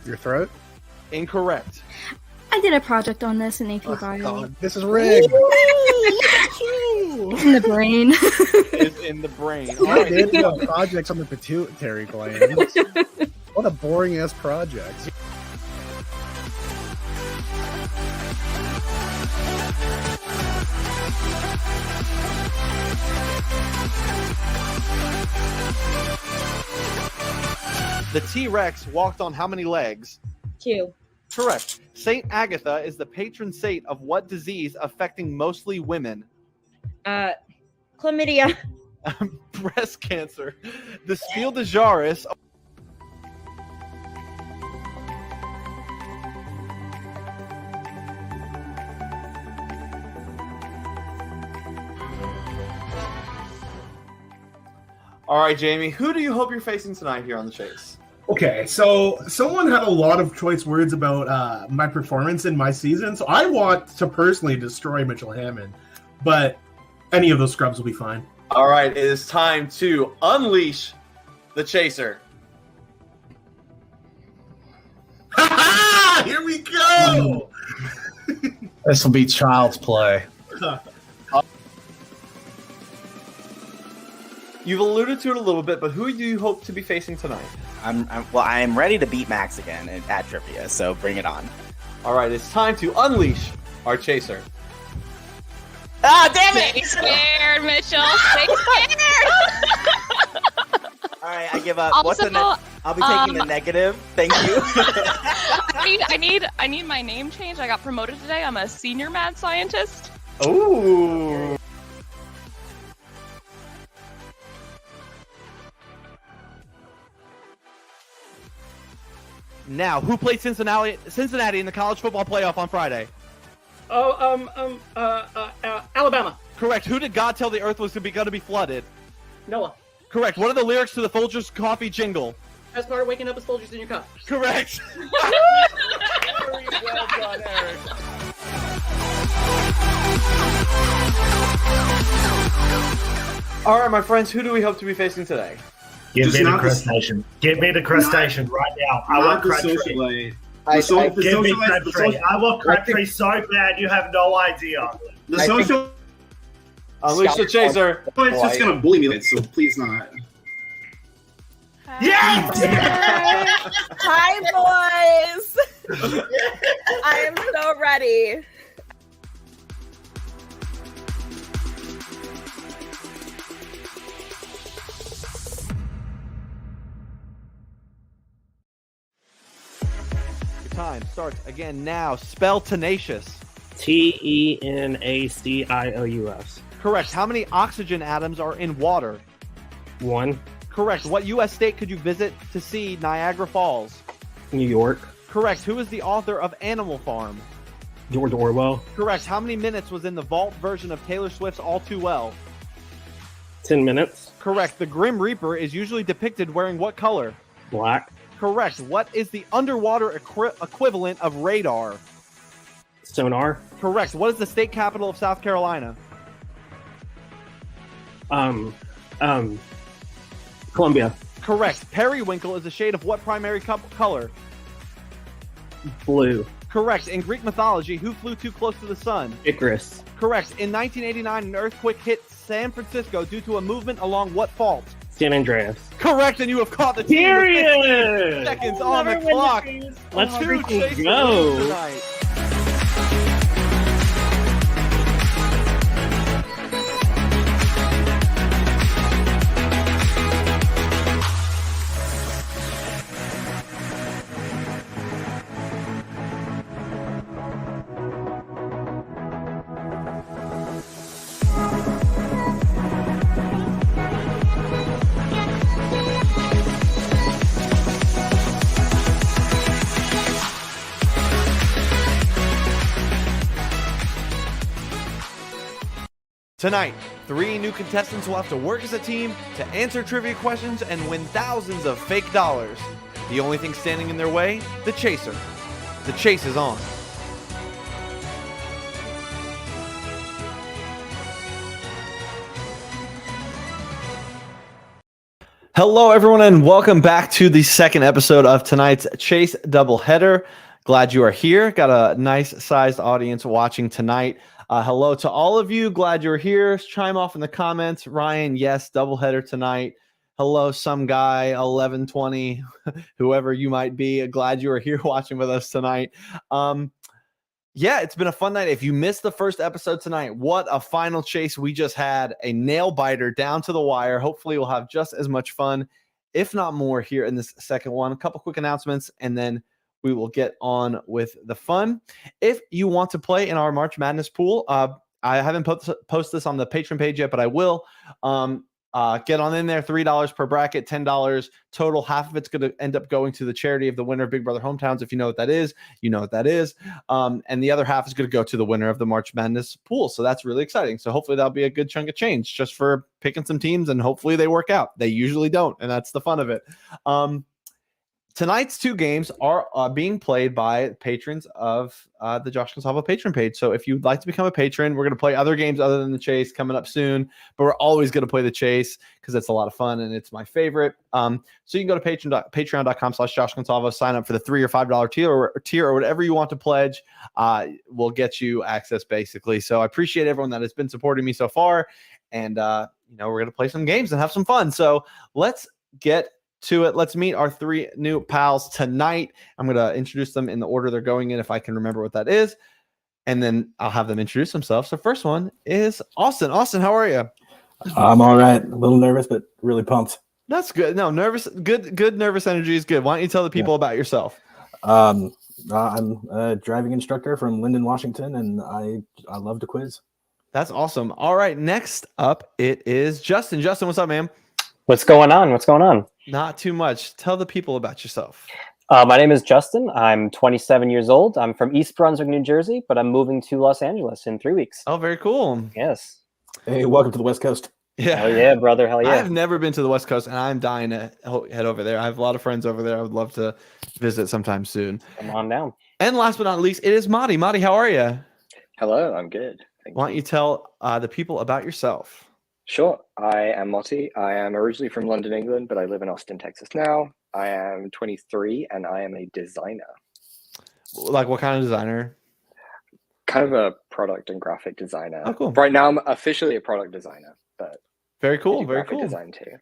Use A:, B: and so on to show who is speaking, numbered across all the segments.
A: Your throat?
B: Incorrect.
C: I did a project on this in AP
A: Oh,
C: Bio.
A: God, this is rigged.
C: It's in the brain.
B: Is in the brain. All
A: I
B: right.
A: did projects on the pituitary gland. What a boring ass project.
B: The T-Rex walked on how many legs?
D: 2.
B: Correct. Saint Agatha is the patron saint of what disease affecting mostly women?
D: Chlamydia.
B: Breast cancer. The Spiel des Jahres. All right, Jamie, who do you hope you're facing tonight here on The Chase?
E: Okay, so someone had a lot of choice words about my performance in my season, so I want to personally destroy Mitchell Hammond, but any of those scrubs will be fine.
B: All right, it is time to unleash the Chaser.
E: Here we go!
F: This will be child's play.
B: You've alluded to it a little bit, but who do you hope to be facing tonight?
G: I'm ready to beat Max again at trivia, so bring it on.
B: All right, it's time to unleash our Chaser.
G: Ah, damn it!
H: Stay scared, Mitchell. Stay scared.
G: All right, I give up.
H: Also,
G: What's the I'll be taking the negative. Thank you.
H: I need my name changed. I got promoted today. I'm a senior mad scientist.
B: Ooh. Now, who played Cincinnati in the college football playoff on Friday?
I: Alabama.
B: Correct. Who did God tell the earth was going to be flooded?
I: Noah.
B: Correct. What are the lyrics to the Folgers coffee jingle?
I: Best part of waking up is Folgers in your cup.
B: Correct. Very well done, Eric. All right, my friends, who do we hope to be facing today?
F: Give
J: Just
F: me the
J: not
F: crustacean. Give me the crustacean right now. I want Crabtree.
J: Give me
F: Crabtree. I want Crabtree so bad you have no idea.
J: The social.
B: Unleash the Chaser.
J: It's just gonna bully me, so please not.
F: Yes!
K: Hi, boys. I am so ready.
B: Your time starts again now. Spell tenacious.
I: Tenacious.
B: Correct. How many oxygen atoms are in water?
I: 1.
B: Correct. What U.S. state could you visit to see Niagara Falls?
I: New York.
B: Correct. Who is the author of Animal Farm?
I: George Orwell.
B: Correct. How many minutes was in the vault version of Taylor Swift's All Too Well?
I: 10 minutes.
B: Correct. The Grim Reaper is usually depicted wearing what color?
I: Black.
B: Correct. What is the underwater equivalent of radar?
I: Sonar.
B: Correct. What is the state capital of South Carolina?
I: Columbia.
B: Correct. Periwinkle is a shade of what primary color?
I: Blue.
B: Correct. In Greek mythology, who flew too close to the sun?
I: Icarus.
B: Correct. In 1989, an earthquake hit San Francisco due to a movement along what fault?
I: San Andreas.
B: Correct, and you have caught the team with 15 seconds on the clock.
I: Let's
B: Two
I: freaking
B: Chaser
I: go.
B: wins tonight. Tonight, 3 new contestants will have to work as a team to answer trivia questions and win thousands of fake dollars. The only thing standing in their way? The Chaser. The chase is on. Hello, everyone, and welcome back to the second episode of tonight's Chase Doubleheader. Glad you are here. Got a nice-sized audience watching tonight. Hello to all of you. Glad you're here. Chime off in the comments. Ryan, yes, doubleheader tonight. Hello, some guy, 1120, whoever you might be. Glad you are here watching with us tonight. Yeah, it's been a fun night. If you missed the first episode tonight, what a final chase we just had. A nail biter down to the wire. Hopefully we'll have just as much fun, if not more, here in this second one. A couple quick announcements, and then we will get on with the fun. If you want to play in our March Madness pool, I haven't posted this on the Patreon page yet, but I will. Get on in there. $3 per bracket, $10 total. Half of it's going to end up going to the charity of the winner of Big Brother Hometowns. If you know what that is, you know what that is. And the other half is going to go to the winner of the March Madness pool. So that's really exciting. So hopefully that'll be a good chunk of change just for picking some teams, and hopefully they work out. They usually don't, and that's the fun of it. Tonight's two games are being played by patrons of the Josh Consalvo patron page. So if you'd like to become a patron, we're going to play other games other than the chase coming up soon, but we're always going to play the chase because it's a lot of fun and it's my favorite. So you can go to patreon.com/Josh Consalvo, sign up for the $3 or $5 tier or whatever you want to pledge. We'll get you access basically. So I appreciate everyone that has been supporting me so far. And, we're going to play some games and have some fun. So let's get to it. Let's meet our three new pals tonight. I'm going to introduce them in the order they're going in, if I can remember what that is, and then I'll have them introduce themselves. So first one is Austin. Austin, how are you?
D: I'm all right. A little nervous, but really pumped.
B: That's good. No, nervous. Good nervous energy is good. Why don't you tell the people about yourself?
D: I'm a driving instructor from Linden, Washington, and I love to quiz.
B: That's awesome. All right, next up it is Justin. Justin, what's up, man?
L: What's going on?
B: Not too much. Tell the people about yourself.
L: My name is Justin. I'm 27 years old. I'm from East Brunswick, New Jersey, but I'm moving to Los Angeles in 3 weeks.
B: Oh, very cool.
L: Yes.
D: Hey, welcome to the West Coast.
B: Yeah.
L: Hell yeah, brother. Hell yeah.
B: I've never been to the West Coast, and I'm dying to head over there. I have a lot of friends over there. I would love to visit sometime soon.
L: Come on down.
B: And last but not least, it is Mahdi. Mahdi, how are you?
M: Hello, I'm good.
B: Why don't you tell the people about yourself?
M: Sure. I am Motti. I am originally from London, England, but I live in Austin, Texas now. I am 23 and I am a designer.
B: Like what kind of designer?
M: Kind of a product and graphic designer.
B: Oh, cool.
M: Right now I'm officially a product designer, but
B: very cool.
M: I do
B: very
M: graphic
B: cool.
M: design too.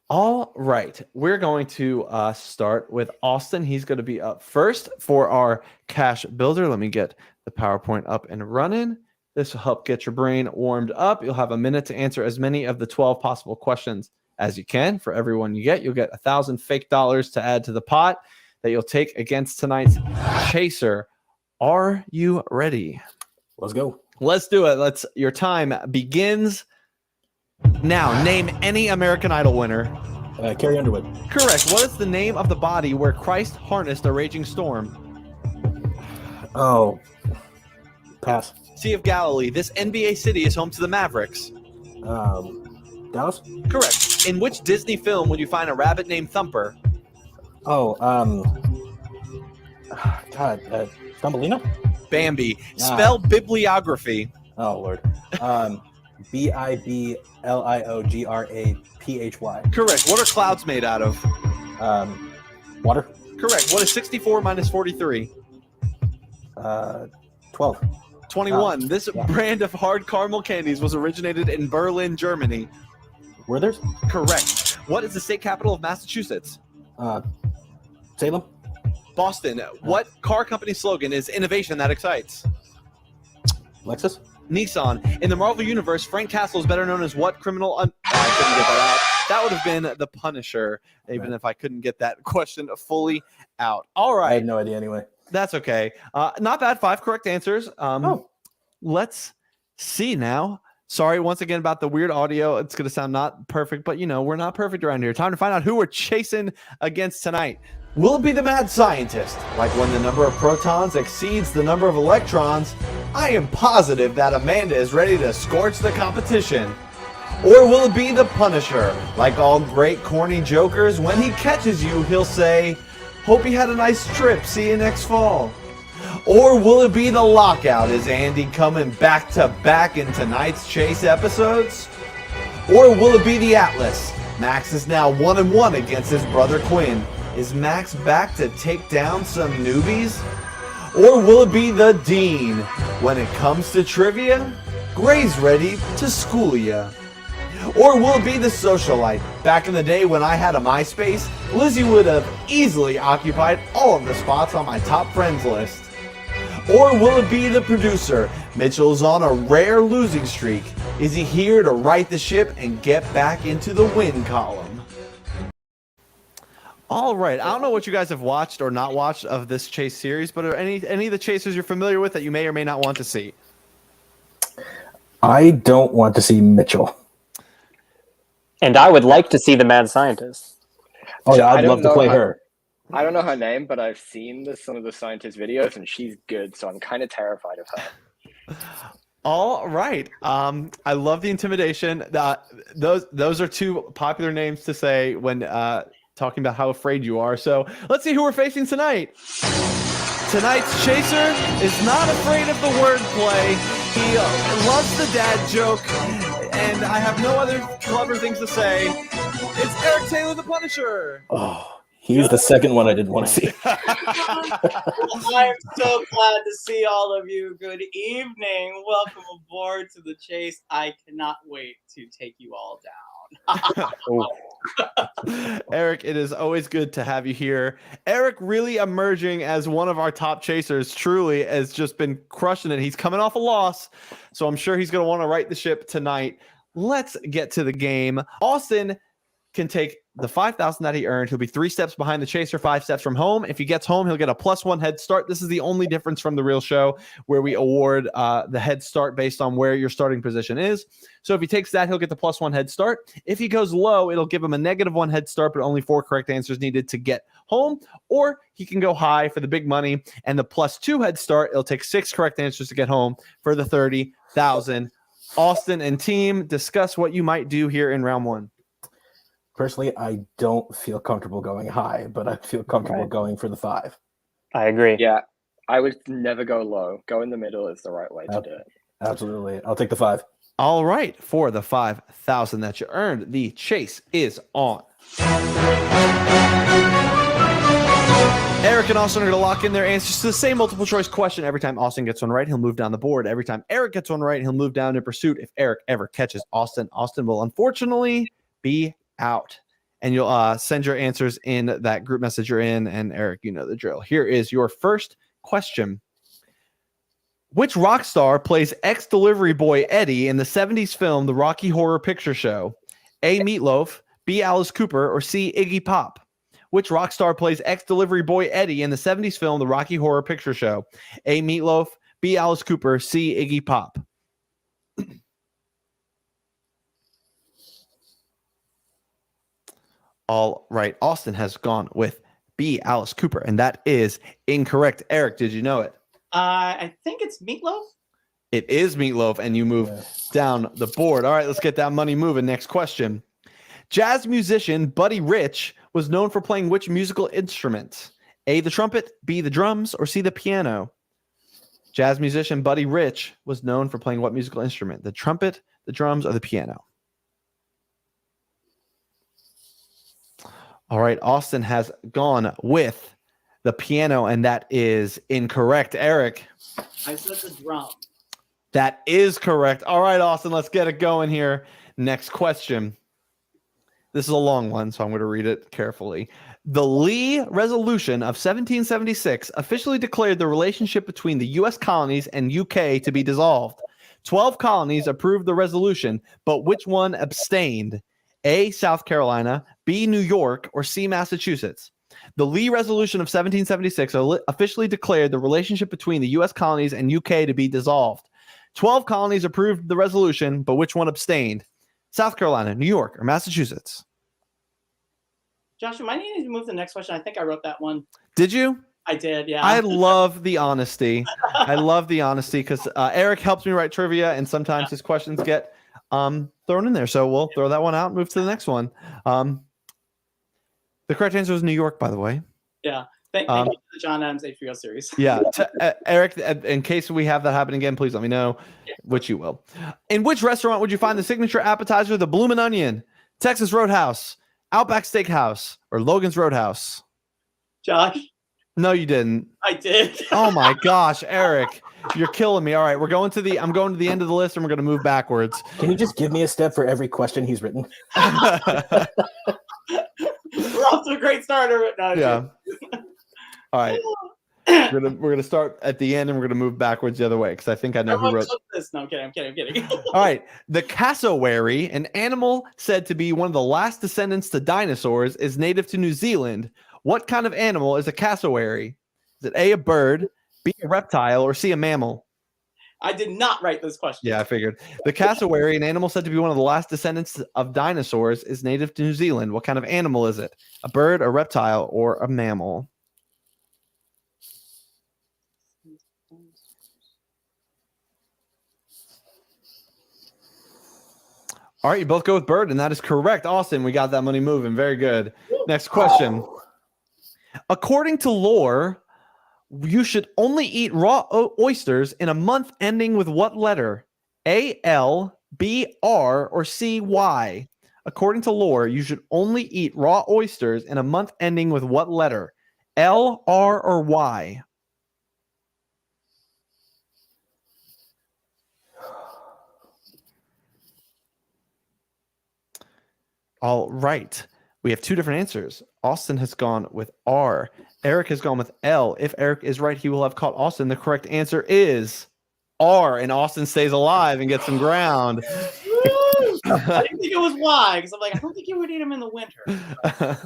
B: All right. We're going to start with Austin. He's going to be up first for our cash builder. Let me get the PowerPoint up and running. This will help get your brain warmed up. You'll have a minute to answer as many of the 12 possible questions as you can. For everyone you get, you'll get 1,000 fake dollars to add to the pot that you'll take against tonight's chaser. Are you ready?
D: Let's go.
B: Let's do it. Your time begins now. Name any American Idol winner.
D: Carrie Underwood.
B: Correct. What is the name of the body where Christ harnessed a raging storm?
D: Oh, pass.
B: Sea of Galilee. This NBA city is home to the Mavericks.
D: Dallas?
B: Correct. In which Disney film would you find a rabbit named Thumper?
D: Oh, Thumbelina?
B: Bambi. Spell bibliography.
D: Oh, Lord. Bibliography.
B: Correct. What are clouds made out of?
D: Water.
B: Correct. What is 64 minus 43?
D: 12.
B: 21. This brand of hard caramel candies was originated in Berlin, Germany.
D: Werther's?
B: Correct. What is the state capital of Massachusetts?
D: Salem?
B: Boston. What car company slogan is innovation that excites?
D: Lexus?
B: Nissan. In the Marvel Universe, Frank Castle is better known as what criminal? I couldn't get that out. That would have been the Punisher, even if I couldn't get that question fully out. All right.
D: I had no idea anyway.
B: That's okay. Not bad. 5 correct answers. Let's see now. Sorry once again about the weird audio. It's going to sound not perfect, but we're not perfect around here. Time to find out who we're chasing against tonight. Will it be the mad scientist? Like when the number of protons exceeds the number of electrons, I am positive that Amanda is ready to scorch the competition. Or will it be the Punisher? Like all great corny jokers, when he catches you, he'll say, "Hope you had a nice trip. See you next fall." Or will it be the lockout? Is Andy coming back to back in tonight's chase episodes? Or will it be the Atlas? Max is now 1-1 against his brother Quinn. Is Max back to take down some newbies? Or will it be the Dean? When it comes to trivia, Gray's ready to school ya. Or will it be the socialite? Back in the day when I had a MySpace, Lizzie would have easily occupied all of the spots on my top friends list. Or will it be the producer? Mitchell's on a rare losing streak. Is he here to right the ship and get back into the win column? All right. I don't know what you guys have watched or not watched of this chase series, but are any of the chasers you're familiar with that you may or may not want to see?
D: I don't want to see Mitchell.
L: And I would like to see the mad scientist.
D: Oh yeah, I'd
M: I
D: love
M: don't
D: to play
M: know
D: her.
M: I don't know her name, but I've seen some of the scientist videos, and she's good. So I'm kind of terrified of her.
B: All right. I love the intimidation. Those are two popular names to say when talking about how afraid you are. So let's see who we're facing tonight. Tonight's chaser is not afraid of the wordplay. He loves the dad joke, and I have no other clever things to say. It's Eric Taylor, the Punisher.
D: Oh, he's the second one I didn't want to see.
N: I'm so glad to see all of you. Good evening. Welcome aboard to the chase. I cannot wait to take you all down.
B: Eric, it is always good to have you here. Eric really emerging as one of our top chasers, truly has just been crushing it. He's coming off a loss, so I'm sure he's going to want to right the ship tonight. Let's get to the game. Austin can take the 5,000 that he earned. He'll be 3 steps behind the chaser, 5 steps from home. If he gets home, he'll get a +1 head start. This is the only difference from the real show where we award the head start based on where your starting position is. So if he takes that, he'll get the +1 head start. If he goes low, it'll give him a -1 head start, but only 4 correct answers needed to get home. Or he can go high for the big money and the +2 head start. It'll take 6 correct answers to get home for the 30,000. Austin and team, discuss what you might do here in round 1.
D: Personally, I don't feel comfortable going high, but I feel comfortable going for the 5.
L: I agree.
M: Yeah, I would never go low. Go in the middle is the right way to do it.
D: Absolutely. I'll take the 5.
B: All right. For the 5,000 that you earned, the chase is on. Eric and Austin are going to lock in their answers to the same multiple choice question. Every time Austin gets one right, he'll move down the board. Every time Eric gets one right, he'll move down in pursuit. If Eric ever catches Austin, Austin will unfortunately be out. And you'll send your answers in that group message you're in. And Eric, you know the drill. Here is your first question. Which rock star plays ex-delivery boy Eddie in the 70s film The Rocky Horror Picture Show? A. Meatloaf, B. Alice Cooper, or C. Iggy Pop? Which rock star plays ex-delivery boy Eddie in the 70s film The Rocky Horror Picture Show? A. Meatloaf, B. Alice Cooper, C. Iggy Pop? All right. Austin has gone with B. Alice Cooper, and that is incorrect. Eric, did you know it?
N: I think it's Meatloaf.
B: It is Meatloaf, and you move down the board. All right, let's get that money moving. Next question. Jazz musician Buddy Rich was known for playing which musical instrument? A, the trumpet, B, the drums, or C, the piano? Jazz musician Buddy Rich was known for playing what musical instrument? The trumpet, the drums, or the piano? All right, Austin has gone with the piano, and that is incorrect. Eric?
N: I said the drum.
B: That is correct. All right, Austin, let's get it going here. Next question. This is a long one, so I'm going to read it carefully. The Lee Resolution of 1776 officially declared the relationship between the U.S. colonies and UK to be dissolved. 12 colonies approved the resolution, but which one abstained? A, South Carolina, B, New York, or C, Massachusetts? The Lee Resolution of 1776 officially declared the relationship between the U.S. colonies and UK to be dissolved. 12 colonies approved the resolution, but which one abstained? South Carolina, New York, or Massachusetts?
N: Josh, am I needing to move to the next question? I think I wrote that one.
B: Did you?
N: I did, yeah.
B: I love the honesty. I love the honesty because Eric helps me write trivia, and sometimes his questions get thrown in there. So we'll throw that one out and move to the next one. The correct answer was New York, by the way.
N: Yeah. Thank you for the John Adams HBO series.
B: Yeah. Eric, in case we have that happen again, please let me know, which you will. In which restaurant would you find the signature appetizer, the Bloomin' Onion? Texas Roadhouse, Outback Steakhouse, or Logan's Roadhouse?
N: Josh,
B: No, you didn't.
N: I did.
B: Oh my gosh, Eric, you're killing me. All right, I'm going to the end of the list, and we're going to move backwards.
D: Can you just give me a step for every question he's written?
N: We're off to a great start. No,
B: Yeah. All right. We're gonna start at the end, and we're gonna move backwards the other way because I think I know who wrote
N: this. No, I'm kidding.
B: All right. The cassowary, an animal said to be one of the last descendants to dinosaurs, is native to New Zealand. What kind of animal is a cassowary? Is it A, a bird, B, a reptile, or C, a mammal?
N: I did not write this question.
B: Yeah, I figured. The cassowary, an animal said to be one of the last descendants of dinosaurs, is native to New Zealand. What kind of animal is it? A bird, a reptile, or a mammal? All right, you both go with bird, and that is correct. Austin, we got that money moving. Very good. Next question. According to lore, you should only eat raw oysters in a month ending with what letter? A, L, B, R, or C, Y? According to lore, you should only eat raw oysters in a month ending with what letter? L, R, or Y? All right. We have two different answers. Austin has gone with R. Eric has gone with L. If Eric is right, he will have caught Austin. The correct answer is R, and Austin stays alive and gets some ground.
N: I didn't think it was Y because I'm like, I don't think you would eat them in the winter.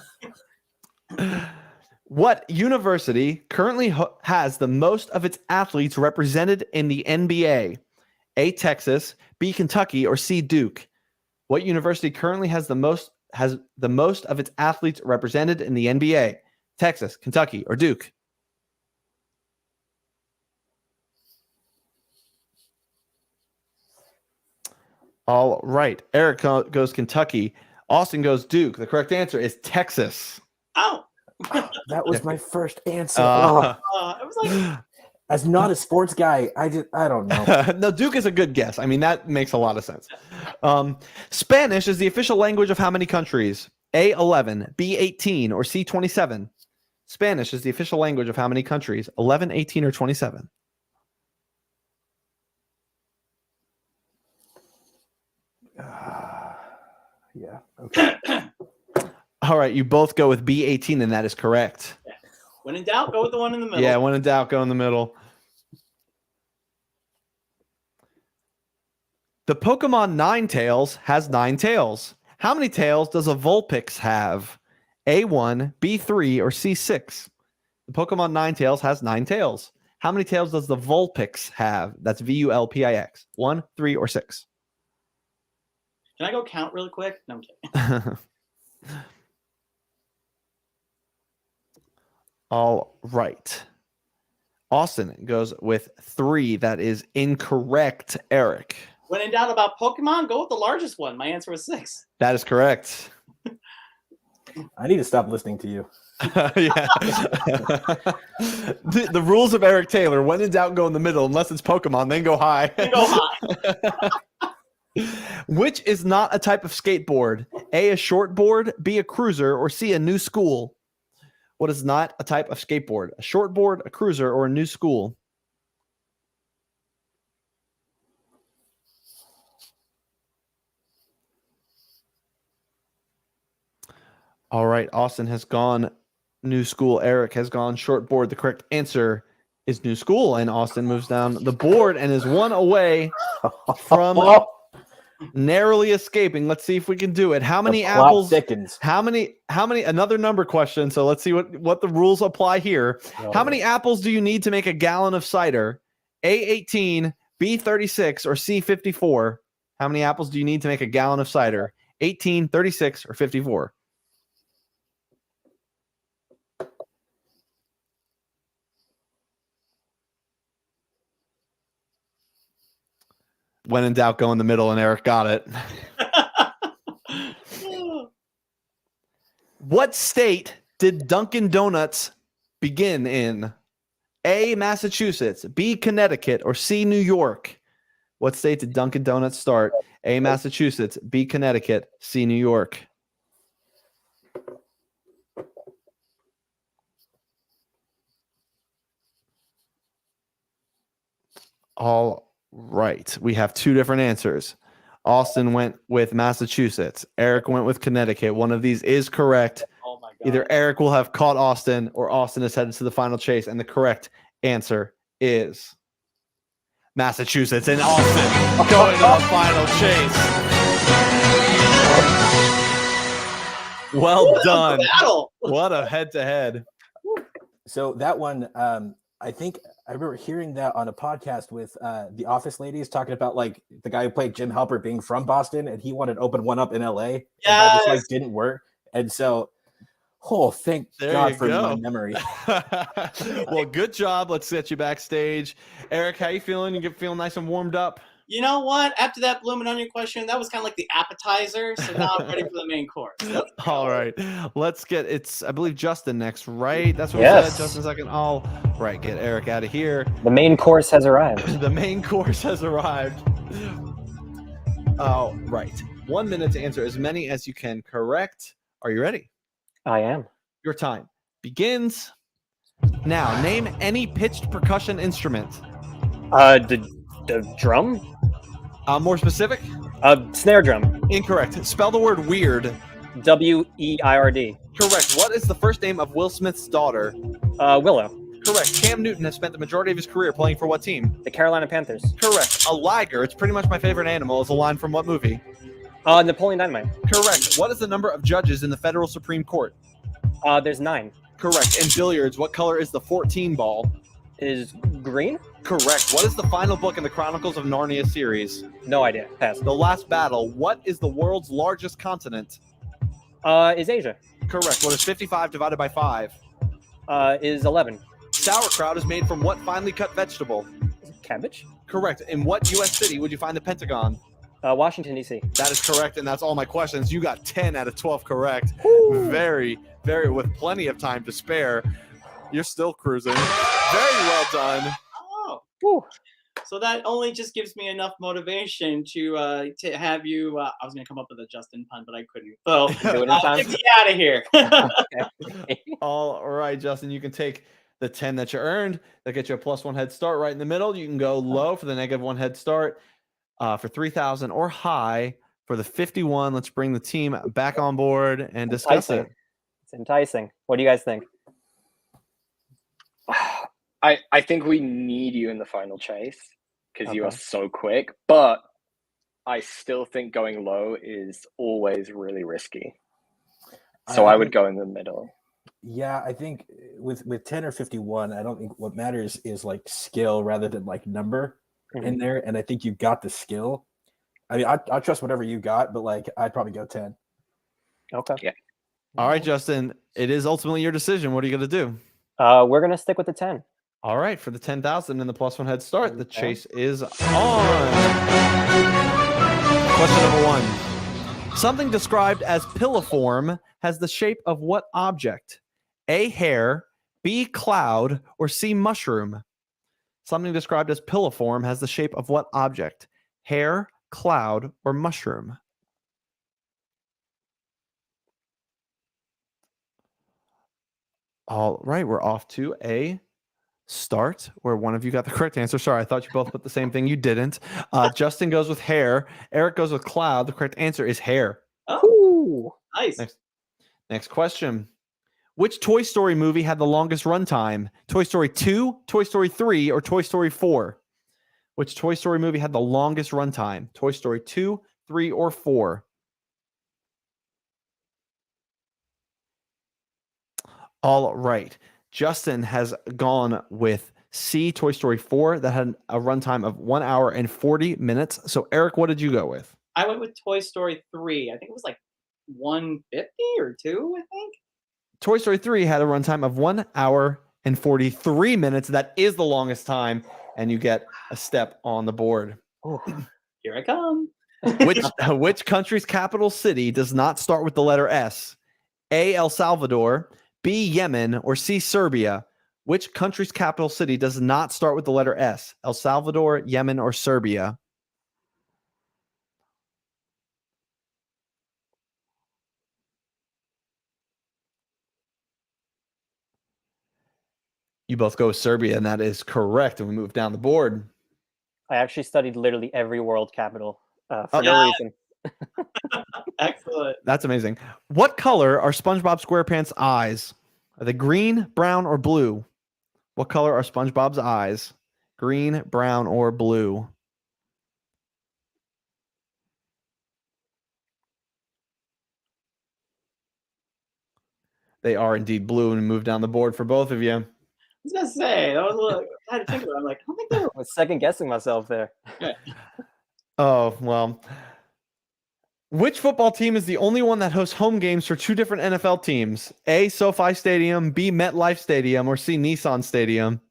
B: What university currently has the most of its athletes represented in the NBA? A, Texas, B, Kentucky, or C, Duke? What university currently has the most of its athletes represented in the NBA? Texas, Kentucky, or Duke? All right. Eric goes Kentucky. Austin goes Duke. The correct answer is Texas.
N: Oh.
D: That was my first answer.
N: I was like,
D: as not a sports guy, I don't know.
B: No, Duke is a good guess. I mean, that makes a lot of sense. Spanish is the official language of how many countries? A, 11, B, 18, or C, 27? Spanish is the official language of how many countries? 11, 18, or 27?
D: Yeah. Okay.
B: All right, you both go with B, 18, and that is correct.
N: yeah. When in doubt, go with the one in the middle.
B: Yeah, when in doubt, go in the middle. The Pokemon Ninetales has 9 tails. How many tails does a Vulpix have? A1, B3, or C6? The Pokemon Ninetales has 9 tails. How many tails does the Vulpix have? That's VULPIX. 1, 3, or 6?
N: Can I go count really quick? No, I'm kidding.
B: All right. Austin goes with 3. That is incorrect, Eric.
N: When in doubt about Pokemon, go with the largest one. My answer was 6.
B: That is correct.
D: I need to stop listening to you.
B: Yeah. The rules of Eric Taylor: when in doubt, go in the middle. Unless it's Pokemon, then go high.
N: Go high.
B: Which is not a type of skateboard? A, a shortboard, B, a cruiser, or C, a new school? What is not a type of skateboard? A shortboard, a cruiser, or a new school? All right, Austin has gone new school. Eric has gone shortboard. The correct answer is new school, and Austin moves down the board and is 1 away from narrowly escaping. Let's see if we can do it. How many apples?
D: Thickens.
B: How many? Another number question. So let's see what the rules apply here. How many apples do you need to make a gallon of cider? A18, B36, or C54? How many apples do you need to make a gallon of cider? 18, 36, or 54? When in doubt, go in the middle, and Eric got it. What state did Dunkin' Donuts begin in? A, Massachusetts, B, Connecticut, or C, New York? What state did Dunkin' Donuts start? A, Massachusetts, B, Connecticut, C, New York? All right. We have two different answers. Austin went with Massachusetts. Eric went with Connecticut. One of these is correct.
N: Oh my god.
B: Either Eric will have caught Austin or Austin is headed to the final chase. And the correct answer is Massachusetts and Austin going to the final chase. Well done. What a head-to-head.
D: So that one, I think I remember hearing that on a podcast with the Office ladies talking about like the guy who played Jim Halpert being from Boston and he wanted to open one up in LA. And that just like didn't work. And so, thank God for my memory.
B: Well, good job. Let's get you backstage. Eric, how you feeling? You feeling nice and warmed up?
N: You know what? After that blooming onion question, that was kind of like the appetizer. So now I'm ready for the main course.
B: All right. Let's get I believe Justin next, right? That's what we said. Justin second. All right. Get Eric out of here.
L: The main course has arrived.
B: The main course has arrived. All right. 1 minute to answer as many as you can correct. Are you ready?
L: I am.
B: Your time begins now. Name any pitched percussion instrument.
L: The drum?
B: More specific?
L: Snare drum.
B: Incorrect. Spell the word weird.
L: W-E-I-R-D.
B: Correct. What is the first name of Will Smith's daughter?
L: Willow.
B: Correct. Cam Newton has spent the majority of his career playing for what team?
L: The Carolina Panthers.
B: Correct. A liger, it's pretty much my favorite animal, is a line from what movie?
L: Napoleon Dynamite.
B: Correct. What is the number of judges in the federal Supreme Court?
L: There's 9.
B: Correct. In billiards, what color is the 14 ball?
L: Is green?
B: Correct. What is the final book in the Chronicles of Narnia series?
L: No idea. Pass.
B: The Last Battle. What is the world's largest continent?
L: Is Asia.
B: Correct. What is 55 divided by 5?
L: Is 11.
B: Sauerkraut is made from what finely cut vegetable?
L: Cabbage.
B: Correct. In what U.S. city would you find the Pentagon?
L: Washington, D.C.
B: That is correct, and that's all my questions. You got 10 out of 12 correct. Woo. Very, with plenty of time to spare. You're still cruising. Very well done.
N: Oh.
L: Woo.
N: So that only just gives me enough motivation to have you. I was going to come up with a Justin pun, but I couldn't. So get me out of here.
B: All right, Justin, you can take the 10 that you earned. That gets you a +1 head start right in the middle. You can go low for the -1 head start for 3,000 or high for the 51. Let's bring the team back on board and discuss it.
L: It's enticing. What do you guys think?
M: I think we need you in the final chase because you are so quick, but I still think going low is always really risky. So I would go in the middle.
D: Yeah, I think with 10 or 51, I don't think what matters is like skill rather than like number in there. And I think you got the skill. I mean, I trust whatever you got, but like I'd probably go 10.
L: Okay.
M: Yeah.
B: All right, Justin. It is ultimately your decision. What are you going to do?
L: We're going to stick with the 10.
B: All right, for the 10,000 and the +1 head start, the chase is on. Question number 1. Something described as pilliform has the shape of what object? A, hair, B, cloud, or C, mushroom? Something described as pilliform has the shape of what object? Hair, cloud, or mushroom? All right, we're off to a start where one of you got the correct answer. Sorry, I thought you both put the same thing. You didn't. Justin goes with hair. Eric goes with cloud. The correct answer is hair.
N: Oh, nice.
B: Next question. Which Toy Story movie had the longest runtime? Toy Story 2, Toy Story 3, or Toy Story 4? Which Toy Story movie had the longest runtime? Toy Story 2, 3, or 4? All right. Justin has gone with C, Toy Story 4, that had a runtime of 1 hour and 40 minutes. So, Eric, what did you go with?
N: I went with Toy Story 3. I think it was like 150 or 2, I think.
B: Toy Story 3 had a runtime of 1 hour and 43 minutes. That is the longest time, and you get a step on the board.
N: Here I come.
B: Which country's capital city does not start with the letter S? A, El Salvador, B, Yemen, or C, Serbia? Which country's capital city does not start with the letter S? El Salvador, Yemen, or Serbia? You both go with Serbia, and that is correct. And we move down the board.
L: I actually studied literally every world capital for no reason.
N: Excellent.
B: That's amazing. What color are SpongeBob SquarePants' eyes? Are they green, brown, or blue? What color are SpongeBob's eyes? Green, brown, or blue? They are indeed blue, and move down the board for both of you.
N: I was gonna say that was a little. I had to think about it. I'm like, I don't think they were.
L: I was second guessing myself there.
B: Oh, well. Which football team is the only one that hosts home games for two different NFL teams? A, SoFi Stadium, B, MetLife Stadium, or C, Nissan Stadium?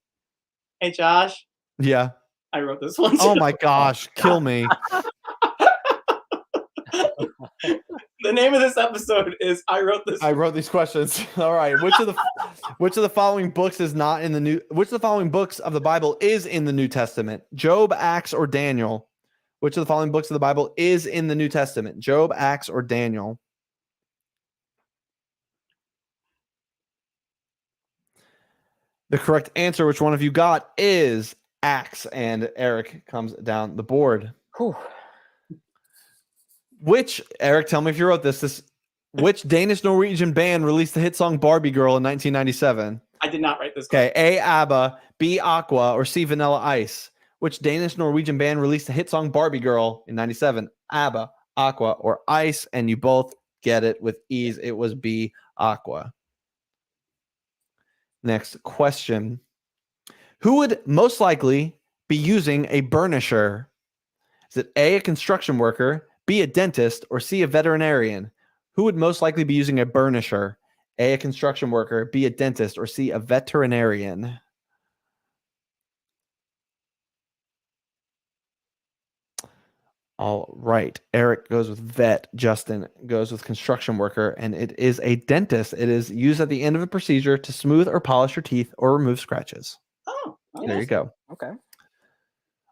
N: Hey, Josh.
B: Yeah.
N: I wrote this one.
B: Oh my gosh, kill me.
N: The name of this episode is I wrote this.
B: I wrote these questions. All right. Which of the following books is not in the new which of the following books of the Bible is in the New Testament? Job, Acts, or Daniel? Which of the following books of the Bible is in the New Testament? Job, Acts, or Daniel? The correct answer, which one of you got, is Acts, and Eric comes down the board.
L: Whew.
B: Which, Eric, tell me if you wrote this. Which Danish-Norwegian band released the hit song Barbie Girl in 1997?
N: I did not write this.
B: Okay, A, ABBA, B, Aqua, or C, Vanilla Ice? Which Danish-Norwegian band released the hit song Barbie Girl in 97? ABBA, Aqua, or Ice? And you both get it with ease. It was B, Aqua. Next question. Who would most likely be using a burnisher? Is it A, a construction worker, B, a dentist, or C, a veterinarian? Who would most likely be using a burnisher? A, a construction worker, B, a dentist, or C, a veterinarian? All right. Eric goes with vet. Justin goes with construction worker, and it is a dentist. It is used at the end of a procedure to smooth or polish your teeth or remove scratches.
N: Oh,
B: there you go.
L: Okay.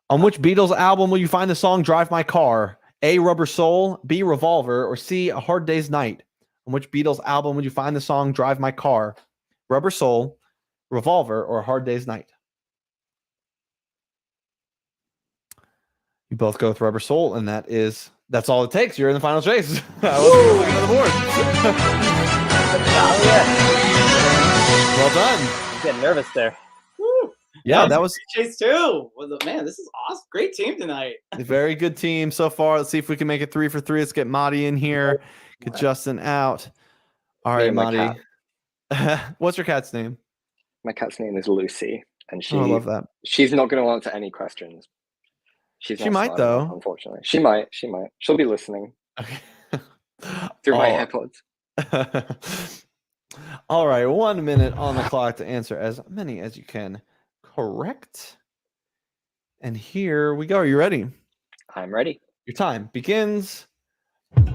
B: On which Beatles album will you find the song Drive My Car? A, Rubber Soul, B, Revolver, or C, A Hard Day's Night? On which Beatles album would you find the song Drive My Car? Rubber Soul, Revolver, or A Hard Day's Night? You both go with Rubber Soul, and that's all it takes. You're in the final chase. I wasn't looking at the board. Well done.
L: I'm getting nervous there.
N: Woo.
B: Yeah, that was
N: Chase too. Man, this is awesome. Great team tonight.
B: a very good team so far. Let's see if we can make it 3 for 3. Let's get Mahdi in here. Get Justin out. All right, Mahdi. What's your cat's name?
M: My cat's name is Lucy, and
B: I love that.
M: She's not going to answer any questions. She
B: might, though.
M: Unfortunately, she might. She'll be listening through my AirPods.
B: All right, 1 minute on the clock to answer as many as you can. Correct. And here we go. Are you ready?
M: I'm ready.
B: Your time begins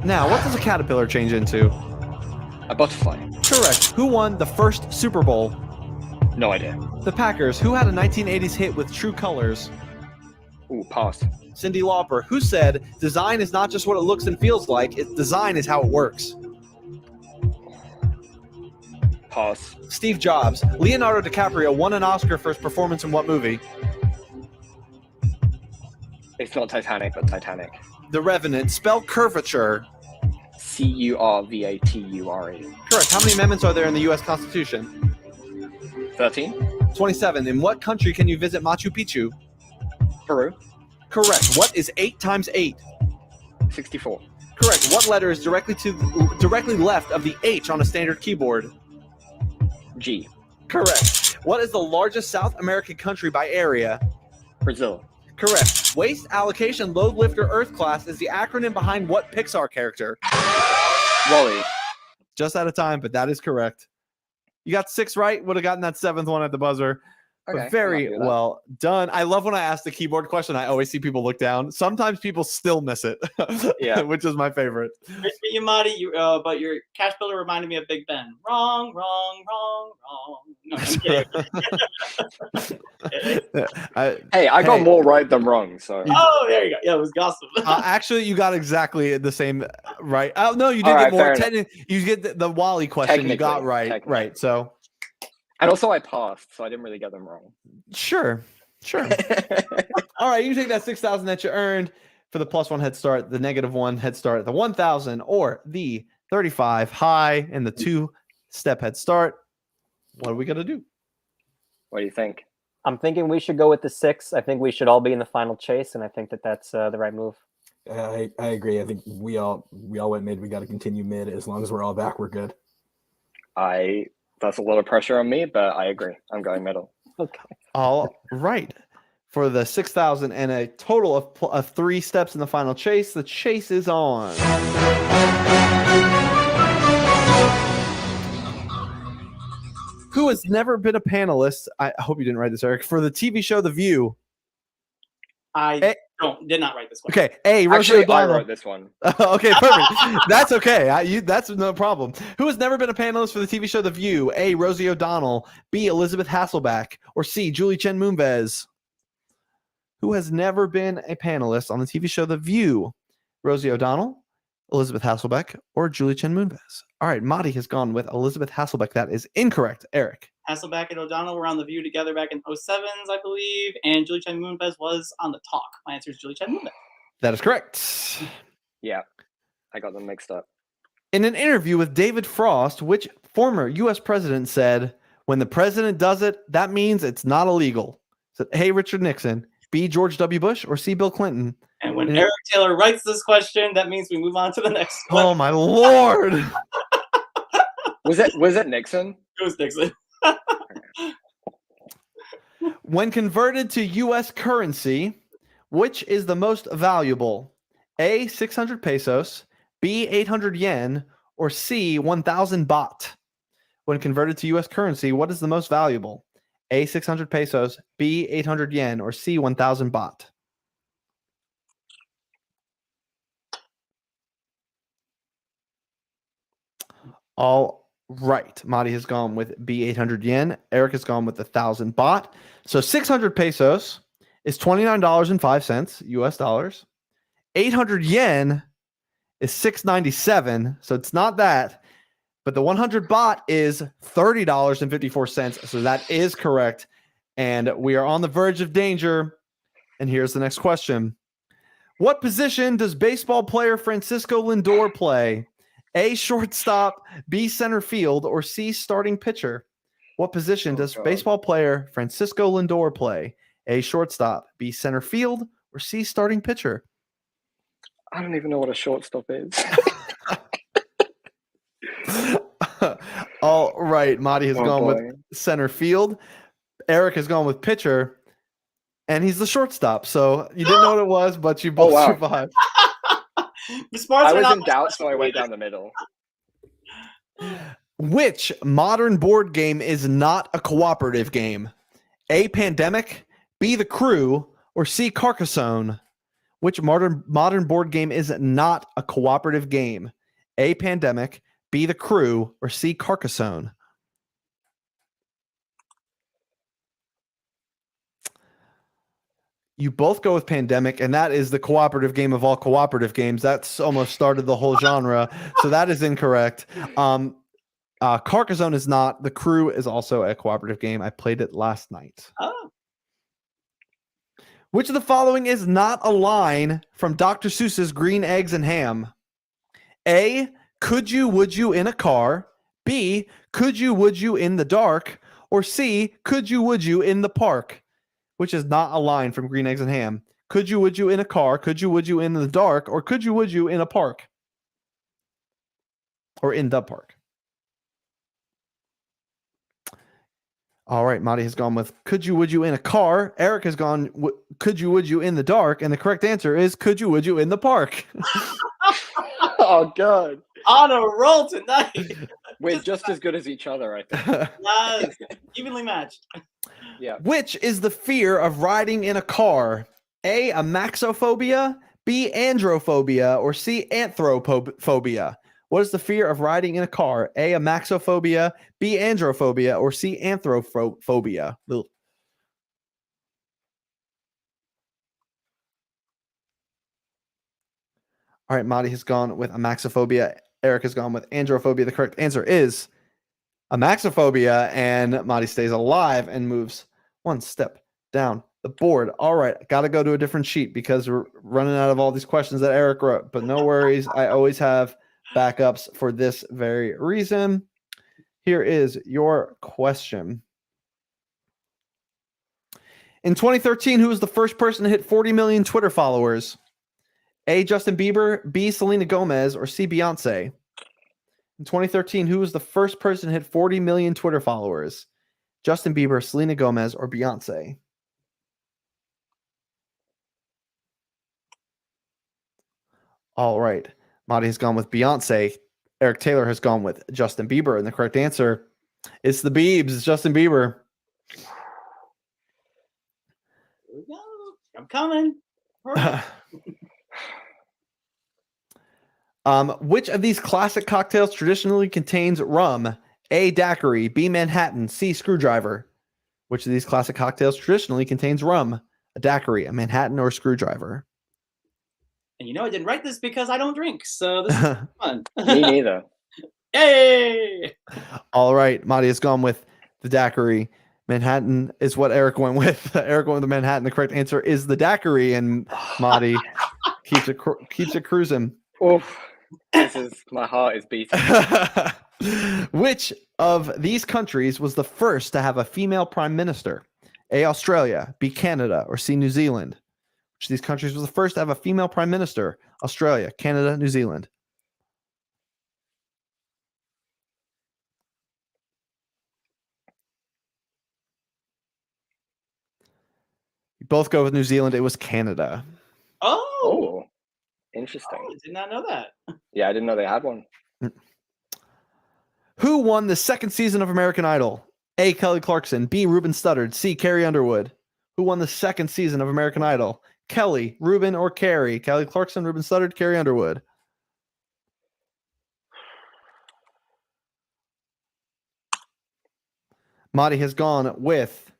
B: now. What does a caterpillar change into?
M: A butterfly.
B: Correct. Who won the first Super Bowl?
M: No idea.
B: The Packers. Who had a 1980s hit with True Colors?
M: Ooh, pass.
B: Cyndi Lauper. Who said design is not just what it looks and feels like, design is how it works?
M: Pass.
B: Steve Jobs. Leonardo DiCaprio won an Oscar for his performance in what movie?
M: It's not Titanic, but Titanic.
B: The Revenant. Spell curvature.
M: Curvature.
B: Correct. How many amendments are there in the U.S. Constitution?
M: 13.
B: 27. In what country can you visit Machu Picchu?
M: Peru.
B: Correct. What is 8 times 8?
M: 64.
B: Correct. What letter is directly left of the H on a standard keyboard?
M: G.
B: Correct. What is the largest South American country by area?
M: Brazil.
B: Correct. Waste Allocation Load Lifter Earth Class is the acronym behind what Pixar character?
M: Wally.
B: Just out of time, but that is correct. You got 6 right. Would have gotten that 7th one at the buzzer.
M: Okay,
B: But very well done. I love when I ask the keyboard question. I always see people look down. Sometimes people still miss it.
M: Yeah.
B: Which is my favorite.
N: Great for you, Mahdi. But your cash builder reminded me of Big Ben. Wrong. No, I'm kidding.
M: Hey, I got more right than wrong. So.
N: Oh, there you go. Yeah, it was gossip.
B: Actually, you got exactly the same right. Oh no, you did
M: All
B: get
M: right,
B: more.
M: fair
B: You get the Wally question. You got right.
M: Technically.
B: Right. So
M: And also I passed, so I didn't really get them wrong.
B: sure. Sure. All right, you can take that 6,000 that you earned for the +1 head start, the -1 head start, the 1,000, or the 35 high and the 2-step head start. What are we gonna do?
M: What do you think?
L: I'm thinking we should go with the 6. I think we should all be in the final chase, and I think that that's the right move.
D: I agree. I think we all went mid. We got to continue mid. As long as we're all back, we're good.
M: That's a little pressure on me, but I agree. I'm going middle.
L: Okay.
B: All right. For the 6,000 and a total of 3 steps in the final chase, the chase is on. Who has never been a panelist? I hope you didn't write this, Eric. For the TV show The View.
N: Did not write this one.
B: Okay, A. Rosie
M: Actually, I
B: O'Donnell.
M: wrote this one.
B: Okay, perfect. That's okay. That's no problem. Who has never been a panelist for the TV show The View? A. Rosie O'Donnell. B. Elizabeth Hasselbeck. Or C. Julie Chen Moonves. Who has never been a panelist on the TV show The View? Rosie O'Donnell, Elizabeth Hasselbeck, or Julie Chen Moonves? All right, Mahdi has gone with Elizabeth Hasselbeck. That is incorrect. Eric.
N: Hasselbeck and O'Donnell were on The View together back in 07s, I believe, and Julie Chen Moonves was on The Talk. My answer is Julie Chen Moonves.
B: That is correct.
M: Yeah, I got them mixed up.
B: In an interview with David Frost, which former U.S. president said, when the president does it, that means it's not illegal? So, A. Richard Nixon, B. George W. Bush, or C. Bill Clinton?
N: And when Eric Taylor writes this question, that means we move on to the next one.
B: Oh, my Lord.
M: Was it Nixon?
N: It was Nixon.
B: When converted to U.S. currency, which is the most valuable? A. 600 pesos, B. 800 yen, or C. 1,000 baht? When converted to U.S. currency, what is the most valuable? A. 600 pesos, B. 800 yen, or C. 1,000 baht? All right. Mahdi has gone with B. 800 yen. Eric has gone with 1,000 baht. So 600 pesos is $29.05 US dollars. 800 yen is $6.97. So it's not that. But the 100 baht is $30.54. So that is correct. And we are on the verge of danger. And here's the next question. What position does baseball player Francisco Lindor play? A. Shortstop, B. Center field, or C. Starting pitcher? What position does baseball player Francisco Lindor play? A. Shortstop, B. Center field, or C. Starting pitcher?
M: I don't even know what a shortstop is.
B: All right. Mahdi has gone with center field. Eric has gone with pitcher. And he's the shortstop. So you didn't know what it was, but you both survived.
M: I was in doubt, so I went down the middle.
B: Which modern board game is not a cooperative game? A. Pandemic, B. The Crew, or C. Carcassonne? Which modern board game is not a cooperative game? A. Pandemic, B. The Crew, or C. Carcassonne? You both go with Pandemic, and that is the cooperative game of all cooperative games. That's almost started the whole genre, so that is incorrect. Carcassonne is not. The Crew is also a cooperative game. I played it last night.
N: Oh.
B: Which of the following is not a line from Dr. Seuss's Green Eggs and Ham? A. Could you, would you in a car? B. Could you, would you in the dark? Or C. Could you, would you in the park? Which is not a line from Green Eggs and Ham. Could you, would you in a car? Could you, would you in the dark? Or could you, would you in a park? Or in the park. All right, Mahdi has gone with could you, would you in a car? Eric has gone could you, would you in the dark? And the correct answer is could you, would you in the park?
M: Oh, God.
N: On a roll tonight.
M: We're just as good as each other, I think.
N: Evenly matched.
M: Yeah.
B: Which is the fear of riding in a car? A. Amaxophobia, B. Androphobia, or C. Anthrophobia? What is the fear of riding in a car? A. Amaxophobia, B. Androphobia, or C. Anthrophobia? Ugh. All right, Mahdi has gone with Amaxophobia. Eric has gone with Androphobia. The correct answer is Amaxophobia, and Mahdi stays alive and moves one step down the board. All right, got to go to a different sheet because we're running out of all these questions that Eric wrote. But no worries, I always have backups for this very reason. Here is your question. In 2013, who was the first person to hit 40 million Twitter followers? A, Justin Bieber, B, Selena Gomez, or C, Beyonce? In 2013, who was the first person to hit 40 million Twitter followers? Justin Bieber, Selena Gomez, or Beyonce? All right. Mahdi has gone with Beyonce. Eric Taylor has gone with Justin Bieber. And the correct answer is the Biebs. It's Justin Bieber.
N: Here we go. I'm coming.
B: Which of these classic cocktails traditionally contains rum? A, daiquiri, B, Manhattan, C, screwdriver. Which of these classic cocktails traditionally contains rum? A daiquiri, a Manhattan, or a screwdriver?
N: And you know I didn't write this because I don't drink, so this is fun.
M: Me neither.
N: Yay!
B: All right, Mahdi has gone with the daiquiri. Manhattan is what Eric went with. Eric went with the Manhattan. The correct answer is the daiquiri, and Mahdi keeps it cruising.
M: Oof. My heart is beating.
B: Which of these countries was the first to have a female prime minister? A, Australia, B, Canada, or C, New Zealand? Which of these countries was the first to have a female prime minister? Australia, Canada, New Zealand. You both go with New Zealand. It was Canada.
N: Oh,
M: interesting.
N: I did not know that.
M: Yeah, I didn't know they had one.
B: Who won the second season of American Idol? A, Kelly Clarkson, B, Ruben Studdard, C, Carrie Underwood. Who won the second season of American Idol? Kelly, Ruben, or Carrie? Kelly Clarkson, Ruben Studdard, Carrie Underwood. Mahdi has gone with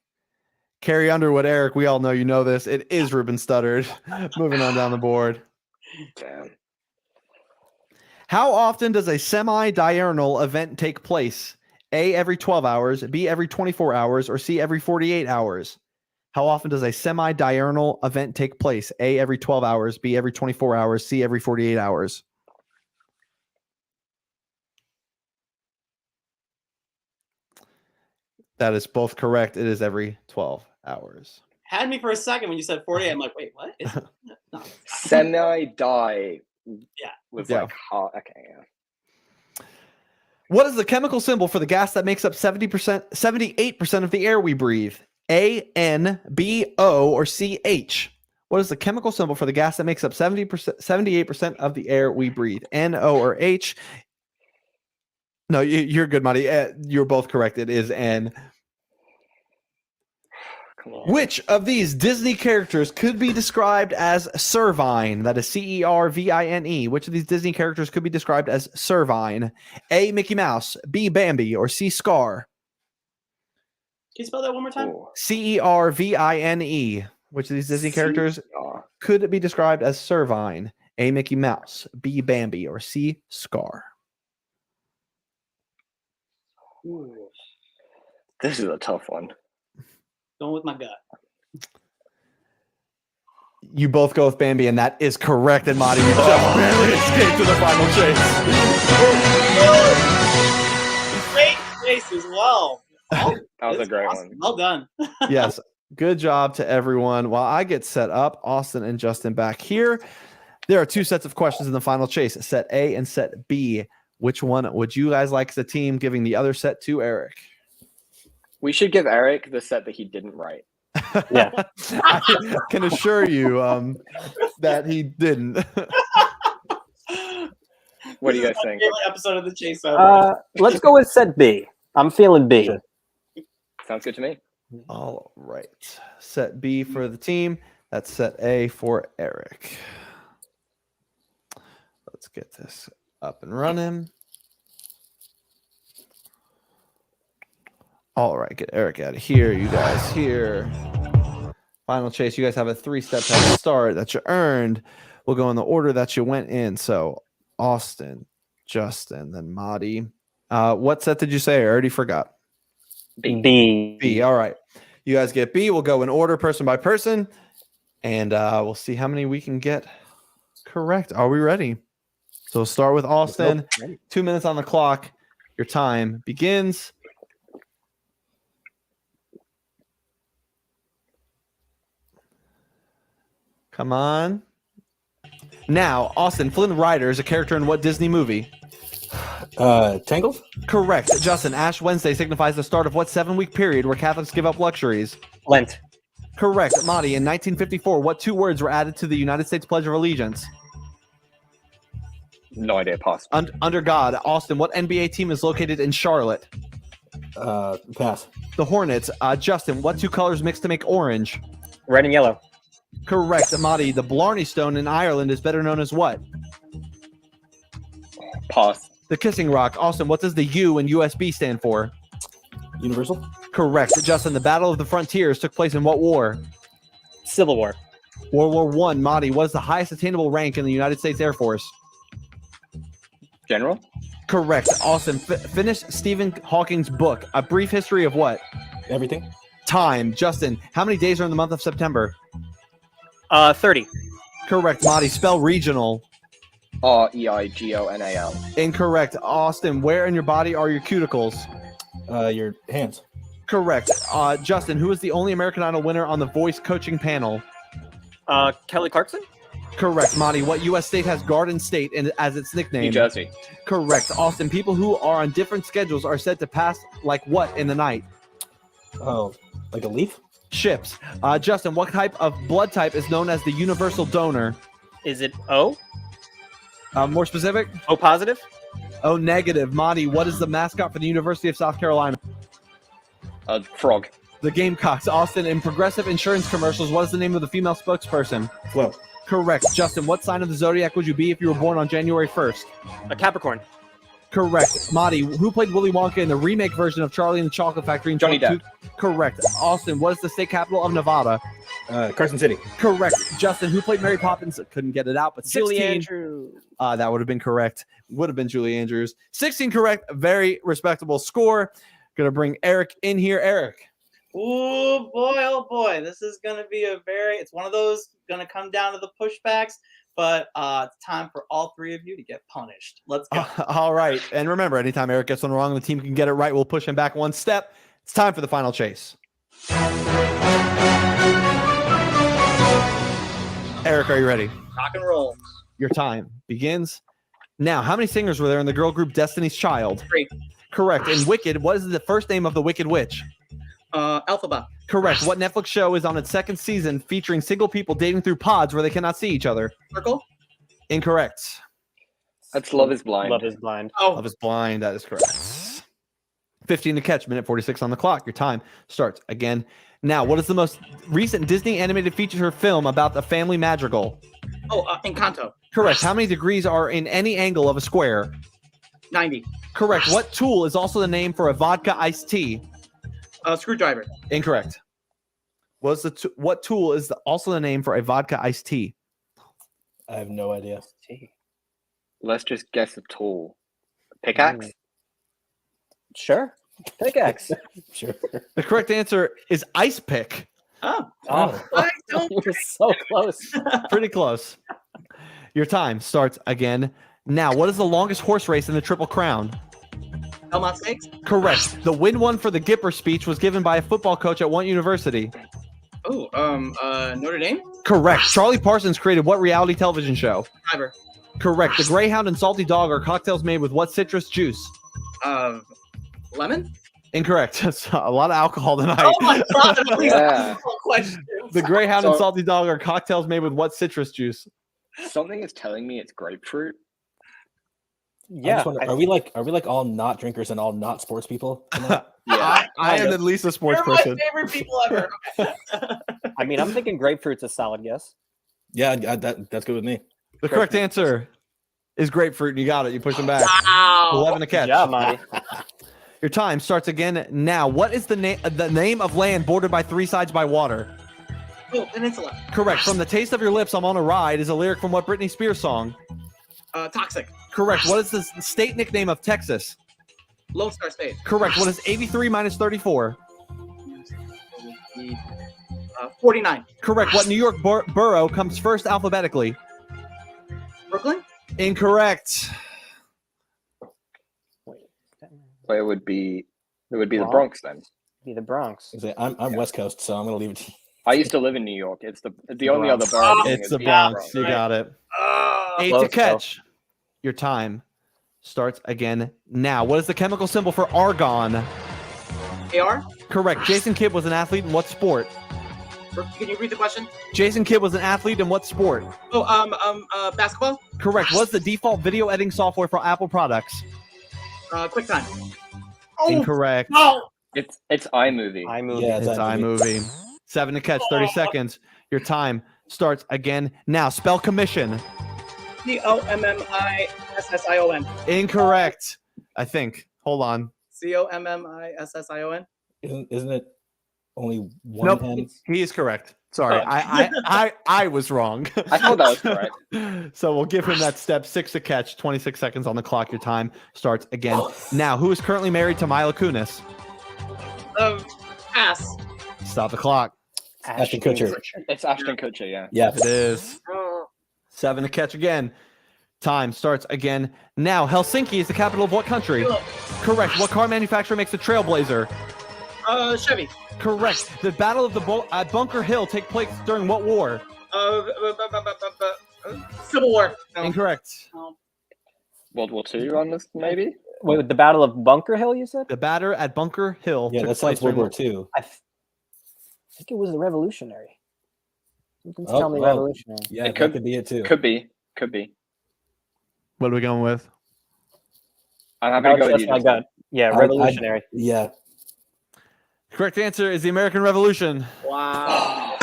B: Carrie Underwood. Eric, we all know you know this. It is Ruben Studdard. Moving on down the board.
M: Damn.
B: How often does a semi-diurnal event take place? A, every 12 hours, B, every 24 hours, or C, every 48 hours? How often does a semi-diurnal event take place? A, every 12 hours, B, every 24 hours, C, every 48 hours? That is both correct. It is every 12 hours.
N: Had me for a second when you said 48. I'm like, wait, what? Is it? No.
M: Semi-die.
N: Yeah.
M: Was
B: Yeah.
M: like hot. Okay, yeah.
B: What is the chemical symbol for the gas that makes up 78% of the air we breathe? A, N, B, O, or C, H? What is the chemical symbol for the gas that makes up 78% of the air we breathe? N, O, or H? No, you're good, Mahdi. You're both correct. It is N.
M: Come on.
B: Which of these Disney characters could be described as Servine? That is Cervine. Which of these Disney characters could be described as Servine? A, Mickey Mouse, B, Bambi, or C, Scar?
N: Can you spell that one more time?
B: Cervine. Which of these Disney characters could be described as Servine? A, Mickey Mouse, B, Bambi, or C, Scar?
N: Ooh.
M: This is a tough one.
N: Going with my gut.
B: You both go with Bambi, and that is correct. And Mahdi, you just barely escaped to the final chase.
N: Great chase as well. Oh,
M: That was a great
N: awesome.
M: one.
N: Well done.
B: Yes, good job to everyone. While I get set up, Austin and Justin back here. There are two sets of questions in the final chase, set A and set B. Which one would you guys like as a team, giving the other set to Eric?
M: We should give Eric the set that he didn't write.
L: Yeah.
B: I can assure you that he didn't.
M: What do you guys think?
N: Favorite episode of the chase ever.
L: Let's go with set B. I'm feeling B.
M: Sounds good to me.
B: All right. Set B for the team. That's set A for Eric. Let's get this up and running. All right, get Eric out of here. You guys here. Final chase. You guys have a 3-step head start that you earned. We'll go in the order that you went in. So Austin, Justin, then Mahdi. What set did you say? I already forgot.
L: B.
B: B. All right. You guys get B. We'll go in order, person by person, and we'll see how many we can get correct. Are we ready? So we'll start with Austin. 2 minutes on the clock. Your time begins. Come on. Now, Austin, Flynn Rider is a character in what Disney movie?
D: Tangled?
B: Correct. Justin, Ash Wednesday signifies the start of what 7-week period where Catholics give up luxuries?
L: Lent.
B: Correct. Mahdi, in 1954, what 2 words were added to the United States Pledge of Allegiance?
M: No idea. Pass.
B: Under God. Austin, what NBA team is located in Charlotte?
D: Pass.
B: The Hornets. Justin, what 2 colors mix to make orange?
L: Red and yellow.
B: Correct. Mahdi, the Blarney Stone in Ireland is better known as what?
M: Pass.
B: The Kissing Rock. Austin, what does the U in USB stand for?
D: Universal?
B: Correct. Justin, the Battle of the Frontiers took place in what war?
L: Civil War.
B: World War I. Mahdi, what is the highest attainable rank in the United States Air Force?
M: General?
B: Correct. Austin, finish Stephen Hawking's book, A Brief History of what?
D: Everything.
B: Time. Justin, how many days are in the month of September?
L: 30.
B: Correct. Mahdi, spell regional.
M: REIGONAL.
B: Incorrect. Austin, where in your body are your cuticles?
D: Your hands.
B: Correct. Justin, who is the only American Idol winner on the voice coaching panel?
L: Kelly Clarkson?
B: Correct. Mahdi, what U.S. state has Garden State as its nickname?
M: New Jersey.
B: Correct. Austin, people who are on different schedules are said to pass like what in the night?
D: Oh, like a leaf?
B: Ships. Justin, what type of blood type is known as the universal donor?
L: Is it O?
B: More specific?
L: O positive?
B: O negative. Mahdi, what is the mascot for the University of South Carolina?
M: Frog.
B: The Gamecocks. Austin, in Progressive Insurance commercials, what is the name of the female spokesperson?
D: Flo.
B: Correct. Justin, what sign of the zodiac would you be if you were born on January 1st?
L: A Capricorn.
B: Correct. Mahdi, who played Willy Wonka in the remake version of Charlie and the Chocolate Factory? In
M: Johnny Depp.
B: Correct. Austin, what is the state capital of Nevada?
D: Carson City.
B: Correct. Justin, who played Mary Poppins? Couldn't get it out, but 16.
L: Julie Andrews.
B: That would have been correct. Would have been Julie Andrews. 16 correct. Very respectable score. Gonna bring Eric in here. Eric.
N: Oh boy. This is going to be it's one of those going to come down to the pushbacks, but it's time for all 3 of you to get punished. Let's go.
B: All right. And remember, anytime Eric gets one wrong, the team can get it right. We'll push him back 1 step. It's time for the final chase. Eric, are you ready?
N: Rock and roll.
B: Your time begins now. How many singers were there in the girl group Destiny's Child?
N: 3.
B: Correct. In Wicked, what is the first name of the Wicked Witch?
N: Alphaba.
B: Correct. What Netflix show is on its 2nd season featuring single people dating through pods where they cannot see each other?
N: Circle.
B: Incorrect.
M: That's Love is Blind.
L: Love is Blind.
N: Oh.
B: Love is Blind. That is correct. 15 to catch. Minute 46 on the clock. Your time starts again. Now, what is the most recent Disney animated feature film about the family madrigal?
N: Encanto.
B: Correct. How many degrees are in any angle of a square?
N: 90.
B: Correct. What tool is also the name for a vodka iced tea?
N: Screwdriver.
B: Incorrect. What tool is also the name for a vodka iced tea?
D: I have no idea.
M: Let's just guess a tool. Pickaxe?
L: Sure. Pickaxe.
D: Sure.
B: The correct answer is ice pick.
N: Oh.
L: I don't. You're so close.
B: Pretty close. Your time starts again. Now, what is the longest horse race in the Triple Crown?
N: Belmont Stakes.
B: Correct. The win one for the Gipper speech was given by a football coach at what university?
N: Notre Dame.
B: Correct. Charlie Parsons created what reality television show?
N: Survivor.
B: Correct. The Greyhound and Salty Dog are cocktails made with what citrus juice?
N: Lemon.
B: Incorrect. That's a lot of alcohol tonight.
N: Oh my god!
M: Yeah.
B: The Greyhound and Salty Dog are cocktails made with what citrus juice?
M: Something is telling me it's grapefruit.
L: Yeah.
D: Are we like all not drinkers and all not sports people?
B: Yeah, I am at least a sports
N: You're
B: person.
N: my favorite people ever.
L: I mean, I'm thinking grapefruit's a solid guess.
D: Yeah, that's good with me.
B: The correct answer is grapefruit, and you got it. You push them back.
N: Wow.
B: 11 to catch.
L: Yeah, Mahdi.
B: Your time starts again now. What is the name of land bordered by 3 sides by water?
N: Oh, Peninsula.
B: Correct. From the taste of your lips, I'm on a ride is a lyric from what Britney Spears song?
N: Toxic.
B: Correct. What is the state nickname of Texas?
N: Lone Star State.
B: Correct. What is 83 minus 34?
N: 49.
B: Correct. What New York borough comes first alphabetically?
N: Brooklyn?
B: Incorrect.
M: So it would be the Bronx then.
L: Be the Bronx.
D: I'm West Coast, so I'm gonna leave it to you.
M: I used to live in New York. It's the only other borough.
B: It's the Bronx. You got it. 8 to catch. Your time starts again now. What is the chemical symbol for argon?
N: AR?
B: Correct. Jason Kidd was an athlete in what sport?
N: Can you read the question?
B: Jason Kidd was an athlete in what sport?
N: Oh, basketball?
B: Correct. What's the default video editing software for Apple products?
N: QuickTime.
B: Incorrect.
N: No.
M: It's iMovie.
D: Yeah,
B: It's iMovie. 7 to catch. 30 seconds. Your time starts again now. Spell commission.
N: COMMISSION.
B: Incorrect. I think. Hold on.
N: COMMISSION.
D: Isn't it only one
B: Nope.
D: pen?
B: He is correct. Sorry, I was wrong.
M: I thought that was correct.
B: So we'll give him that step. 6 to catch. 26 seconds on the clock. Your time starts again now. Who is currently married to Mila Kunis?
N: Pass.
B: Stop the clock.
D: Ashton Kutcher.
M: It's Ashton Kutcher, yeah.
D: Yeah,
B: It is. 7 to catch again. Time starts again now. Helsinki is the capital of what country? Correct. What car manufacturer makes the Trailblazer?
N: Chevy.
B: Correct. The Battle of the at Bunker Hill take place during what war?
N: Civil War. No.
B: Incorrect.
M: World War II on this, maybe?
L: Wait, the Battle of Bunker Hill, you said?
B: The battle at Bunker Hill.
D: Yeah,
B: took
D: that sounds
B: place
D: World
B: during
D: War II.
L: I think it was the Revolutionary. You can
D: Oh,
L: tell me
D: well,
L: Revolutionary.
D: Yeah,
M: It
D: that could be it too.
M: Could be.
B: What are we going with?
M: I'm happy to go with
L: That's
M: you.
L: my gut. Yeah, Revolutionary.
D: Yeah.
B: Correct answer is the American Revolution.
N: Wow.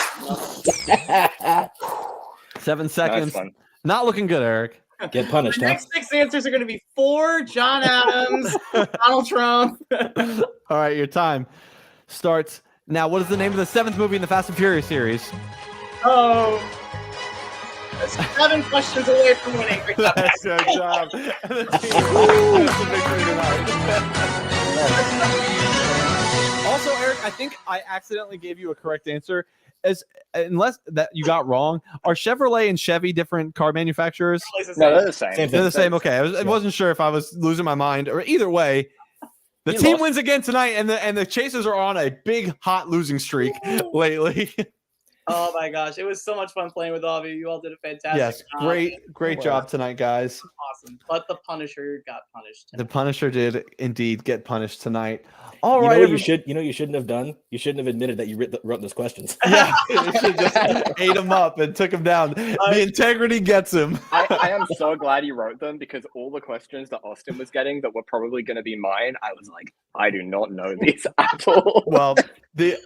B: 7
M: Nice
B: seconds.
M: one.
B: Not looking good, Eric.
D: Get punished,
N: The
D: huh?
N: next 6 answers are going to be 4 John Adams, Donald Trump.
B: All right, your time starts now. What is the name of the 7th movie in the Fast and Furious series?
N: Oh. 7 questions away from winning. Great job.
B: Good job. Also, Eric, I think I accidentally gave you a correct answer. Unless that you got wrong, are Chevrolet and Chevy different car manufacturers?
M: No, they're the same.
B: They're the same. Okay, I wasn't sure if I was losing my mind or either way. The team wins again tonight, and the Chasers are on a big hot losing streak lately.
N: Oh my gosh, it was so much fun playing with all of you. You all did a fantastic
B: Yes,
N: job.
B: great job tonight, guys.
N: Awesome. But the Punisher got punished tonight.
B: The Punisher did indeed get punished tonight. All
D: You
B: right,
D: know what you shouldn't have done? You shouldn't have admitted that you wrote those questions.
B: Yeah, you should just ate him up and took him down. The integrity gets him.
M: I am so glad you wrote them because all the questions that Austin was getting that were probably going to be mine, I was like, I do not know these at all.
B: Well, the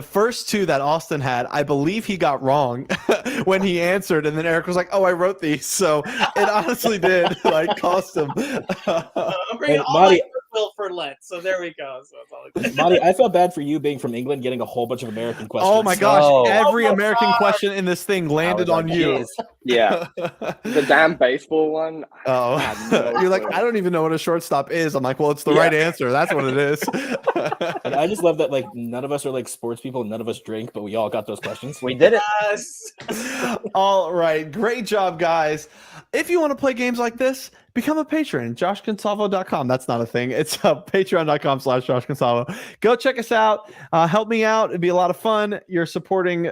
B: first 2 that Austin had, I believe he got wrong when he answered, and then Eric was like, "Oh, I wrote these," so it honestly did cost him.
N: I'm bringing all
D: Mahdi,
N: my goodwill for Lent, so there we go. So it's all good.
D: Mahdi, I felt bad for you being from England, getting a whole bunch of American questions.
B: Oh my gosh!
L: Oh.
B: Every
N: Oh my
B: American
N: God.
B: question in this thing landed on you.
M: Yeah. The damn baseball one.
B: Oh,
M: no
B: you're like,
M: clue.
B: I don't even know what a shortstop is. I'm like, well, it's the right answer. That's what it is.
D: And I just love that none of us are sports people, none of us drink, but we all got those questions.
L: We did it.
N: Yes.
B: All right. Great job, guys. If you want to play games like this, become a patron. JoshConsalvo.com. That's not a thing. It's patreon.com/JoshConsalvo. Go check us out. Help me out. It'd be a lot of fun. You're supporting,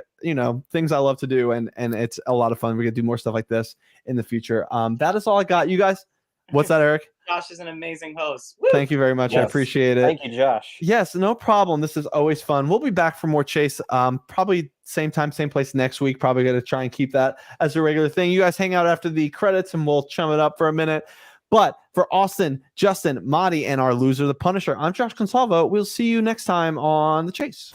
B: things I love to do, and it's a lot of fun. We're going to do more stuff like this in the future. That is all I got. You guys, what's that, Eric?
N: Josh is an amazing host. Woo!
B: Thank you very much. I
D: Yes.
B: appreciate it.
L: Thank you, Josh.
B: Yes, no problem. This is always fun. We'll be back for more Chase. Probably same time, same place next week. Probably going to try and keep that as a regular thing. You guys hang out after the credits and we'll chum it up for a minute. But for Austin, Justin, Mahdi, and our loser, the Punisher, I'm Josh Consalvo. We'll see you next time on The Chase.